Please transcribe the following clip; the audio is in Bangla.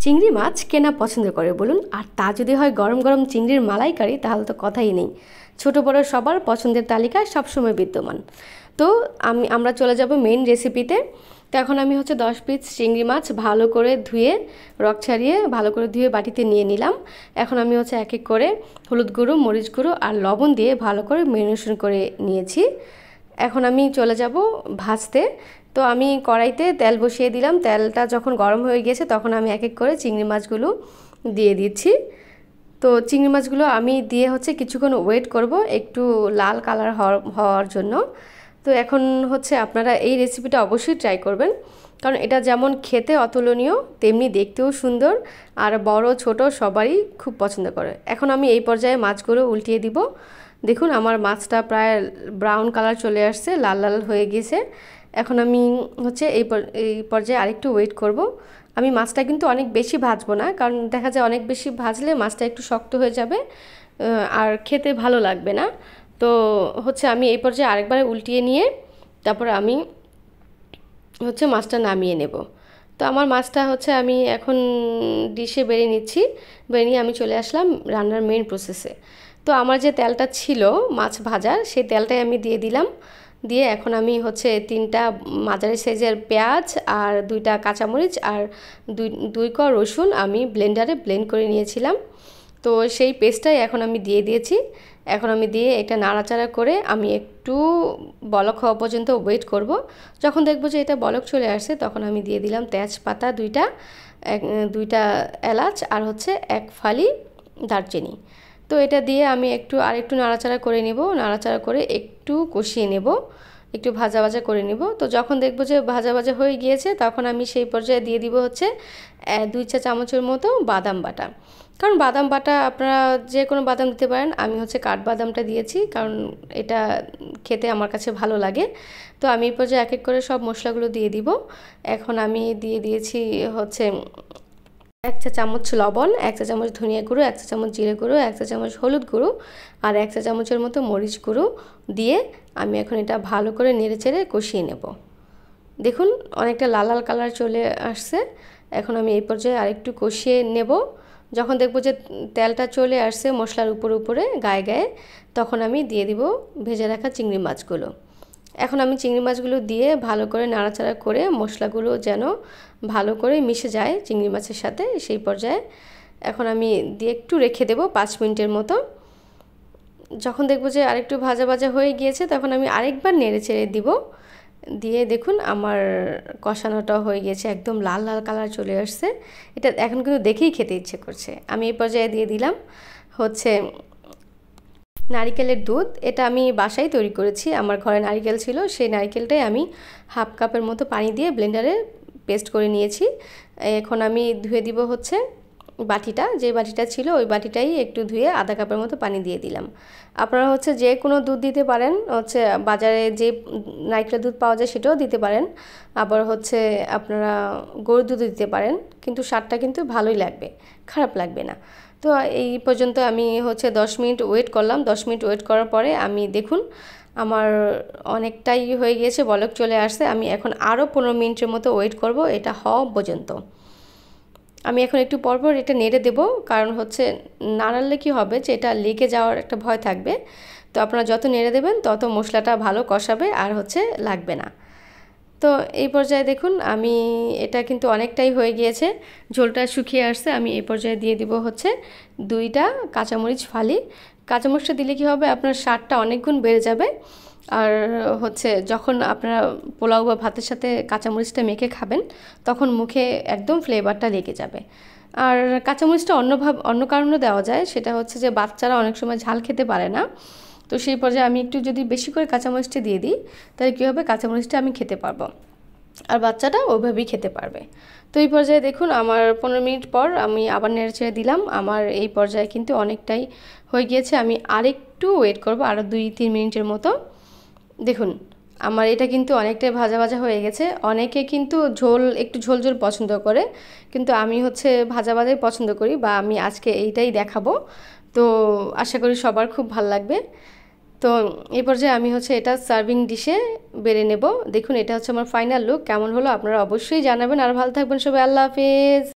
চিংড়ি মাছ কেনা পছন্দ করে বলুন, আর তা যদি হয় গরম গরম চিংড়ির মালাইকারি, তাহলে তো কথাই নেই। ছোট বড় সবার পছন্দের তালিকায় সবসময় বিদ্যমান। তো আমরা চলে যাব মেইন রেসিপিতে। তো এখন আমি 10 পিস চিংড়ি মাছ ভালো করে ধুয়ে রক ছাড়িয়ে ভালো করে ধুয়ে বাটিতে নিয়ে নিলাম। এখন আমি এক এক করে হলুদ গুঁড়ো, মরিচ গুঁড়ো আর লবণ দিয়ে ভালো করে ম্যারিনেশন করে নিয়েছি। এখন আমি চলে যাব ভাজতে। তো আমি কড়াইতে তেল বসিয়ে দিলাম। তেলটা যখন গরম হয়ে গেছে তখন আমি এক এক করে চিংড়ি মাছগুলো দিয়ে দিচ্ছি। তো চিংড়ি মাছগুলো আমি দিয়ে কিছুক্ষণ ওয়েট করব একটু লাল কালার হওয়ার জন্য। তো এখন আপনারা এই রেসিপিটা অবশ্যই ট্রাই করবেন, কারণ এটা যেমন খেতে অতুলনীয় তেমনি দেখতেও সুন্দর, আর বড় ছোট সবারই খুব পছন্দ করে। এখন আমি এই পর্যায়ে মাছগুলো উল্টিয়ে দিব। দেখুন আমার মাছটা প্রায় ব্রাউন কালার চলে আসছে, লাল লাল হয়ে গেছে। এখন আমি এই পর্যায়ে আরেকটু ওয়েট করব। আমি মাছটা কিন্তু অনেক বেশি ভাজবো না, কারণ দেখা যায় অনেক বেশি ভাজলে মাছটা একটু শক্ত হয়ে যাবে আর খেতে ভালো লাগবে না। তো আমি এই পর্যায়ে আরেকবার উল্টিয়ে নিয়ে তারপর আমি মাছটা নামিয়ে নেব। তো আমার মাছটা আমি এখন ডিশে বেড়ে নিচ্ছি। বেড়ে নিয়ে আমি চলে আসলাম রান্নার মেইন প্রসেসে। তো আমার যে তেলটা ছিল মাছ ভাজার, সেই তেলটাই আমি দিয়ে দিলাম। দিয়ে এখন আমি 3টা মাঝারি সাইজের পেঁয়াজ আর 2টা কাঁচামরিচ আর দুই ক রসুন আমি ব্লেন্ডারে ব্লেন্ড করে নিয়েছিলাম। তো সেই পেস্টটাই এখন আমি দিয়ে দিয়েছি। এখন আমি দিয়ে এটা নাড়াচাড়া করে আমি একটু বলক হওয়া পর্যন্ত ওয়েট করব। যখন দেখব যে এটা বলক চলে আসছে তখন আমি দিয়ে দিলাম তেজপাতা 2টা এলাচ আর 1 ফালি দারচিনি। তো এটা দিয়ে আমি আরেকটু নাড়াচাড়া করে নেব। নাড়াচাড়া করে একটু কষিয়ে নেব, একটু ভাজা ভাজা করে নেব। তো যখন দেখব যে ভাজা ভাজা হয়ে গিয়েছে তখন আমি সেই পর্যায়ে দিয়ে দিব 2 চা চামচের মতো বাদাম বাটা। কারণ বাদাম বাটা আপনারা যে কোনো বাদাম দিতে পারেন, আমি কাঠবাদামটা দিয়েছি কারণ এটা খেতে আমার কাছে ভালো লাগে। তো আমি এই পর্যায়ে এক এক করে সব মশলাগুলো দিয়ে দিব। এখন আমি দিয়ে দিয়েছি 1 চা চামচ লবণ, 1 চা চামচ ধনিয়া গুঁড়ো, 1 চা চামচ জিরে গুঁড়ো, 1 চা চামচ হলুদ গুঁড়ো আর 1 চা চামচের মতো মরিচ গুঁড়ো দিয়ে আমি এখন এটা ভালো করে নেড়েচেড়ে কষিয়ে নেব। দেখুন অনেকটা লাল লাল কালার চলে আসছে। এখন আমি এই পর্যায়ে আরেকটু কষিয়ে নেব। যখন দেখব যে তেলটা চলে আসছে মশলার উপরে গায়ে গায়ে, তখন আমি দিয়ে দিব ভেজে রাখা চিংড়ি মাছগুলো। এখন আমি চিংড়ি মাছগুলো দিয়ে ভালো করে নাড়াচাড়া করে মশলাগুলো যেন ভালো করে মিশে যায় চিংড়ি মাছের সাথে, সেই পর্যায়ে এখন আমি দিয়ে একটু রেখে দেব 5 মিনিটের মতো। যখন দেখব যে আরেকটু ভাজা ভাজা হয়ে গিয়েছে তখন আমি আরেকবার নেড়ে চেড়ে দিব। দিয়ে দেখুন আমার কষানোটা হয়ে গেছে, একদম লাল লাল কালার চলে আসছে। এটা এখন কিন্তু দেখেই খেতে ইচ্ছে করছে। আমি এই পর্যায়ে দিয়ে দিলাম নারিকেলের দুধ। এটা আমি বাসায় তৈরি করেছি, আমার ঘরে নারিকেল ছিল, সেই নারিকেলটাই আমি হাফ কাপের মতো পানি দিয়ে ব্লেন্ডারে পেস্ট করে নিয়েছি। এখন আমি ধুয়ে দিব বাটিটা, যে বাটিটা ছিল ওই বাটিটাই একটু ধুয়ে আধা কাপের মতো পানি দিয়ে দিলাম। আপনারা যে কোনো দুধ দিতে পারেন, বাজারে যে নারকেলের দুধ পাওয়া যায় সেটাও দিতে পারেন, আবার আপনারা গরুর দুধ দিতে পারেন, কিন্তু স্বাদটা কিন্তু ভালোই লাগবে, খারাপ লাগবে না। তো এই পর্যন্ত আমি 10 মিনিট ওয়েট করলাম। 10 মিনিট ওয়েট করার পরে আমি দেখুন আমার অনেকটাই হয়ে গিয়েছে, বলক চলে আসছে। আমি এখন আরও 15 মিনিটের মতো ওয়েট করব এটা হওয়া পর্যন্ত। আমি এখন একটু পরপর এটা নেড়ে দেব, কারণ নাড়ালে কি হবে যে এটা লেগে যাওয়ার একটা ভয় থাকবে। তো আপনারা যত নেড়ে দেবেন তত মশলাটা ভালো কষাবে আর লাগবে না। তো এই পর্যায়ে দেখুন আমি এটা কিন্তু অনেকটাই হয়ে গিয়েছে, ঝোলটা শুকিয়ে আসছে। আমি এই পর্যায়ে দিয়ে দিব 2টা কাঁচামরিচ ফালি। কাঁচামরিচটা দিলে কি হবে, আপনার স্বাদটা অনেক গুণ বেড়ে যাবে। আর যখন আপনারা পোলাও বা ভাতের সাথে কাঁচামরিচটা মেখে খাবেন তখন মুখে একদম ফ্লেভারটা লেগে যাবে। আর কাঁচামরিচটা অন্য কারণে দেওয়া যায়, সেটা যে বাচ্চারা অনেক সময় ঝাল খেতে পারে না। তো সেই পর্যায়ে আমি একটু যদি বেশি করে কাঁচামরিচটা দিয়ে দিই তাহলে কী হবে, কাঁচামরিচটা আমি খেতে পারবো আর বাচ্চাটা ওইভাবেই খেতে পারবে। তো এই পর্যায়ে দেখুন আমার 15 মিনিট পর আমি আবার নেড়ে ছেড়ে দিলাম। আমার এই পর্যায়ে কিন্তু অনেকটাই হয়ে গিয়েছে। আমি আরেকটু ওয়েট করব, আরও 2-3 মিনিটের মতো। দেখুন আমার এটা কিন্তু অনেকটাই ভাজা ভাজা হয়ে গেছে। অনেকে কিন্তু একটু ঝোল ঝোল পছন্দ করে, কিন্তু আমি ভাজা ভাজাই পছন্দ করি, বা আমি আজকে এইটাই দেখাবো। তো আশা করি সবার খুব ভালো লাগবে। তো এই পর্যায়ে আমি এটা সার্ভিং ডিশে বেড়ে নেব। দেখুন এটা আমার ফাইনাল লুক। কেমন হলো আপনারা অবশ্যই জানাবেন। আর ভালো থাকবেন সবাই। আল্লাহ হাফেজ।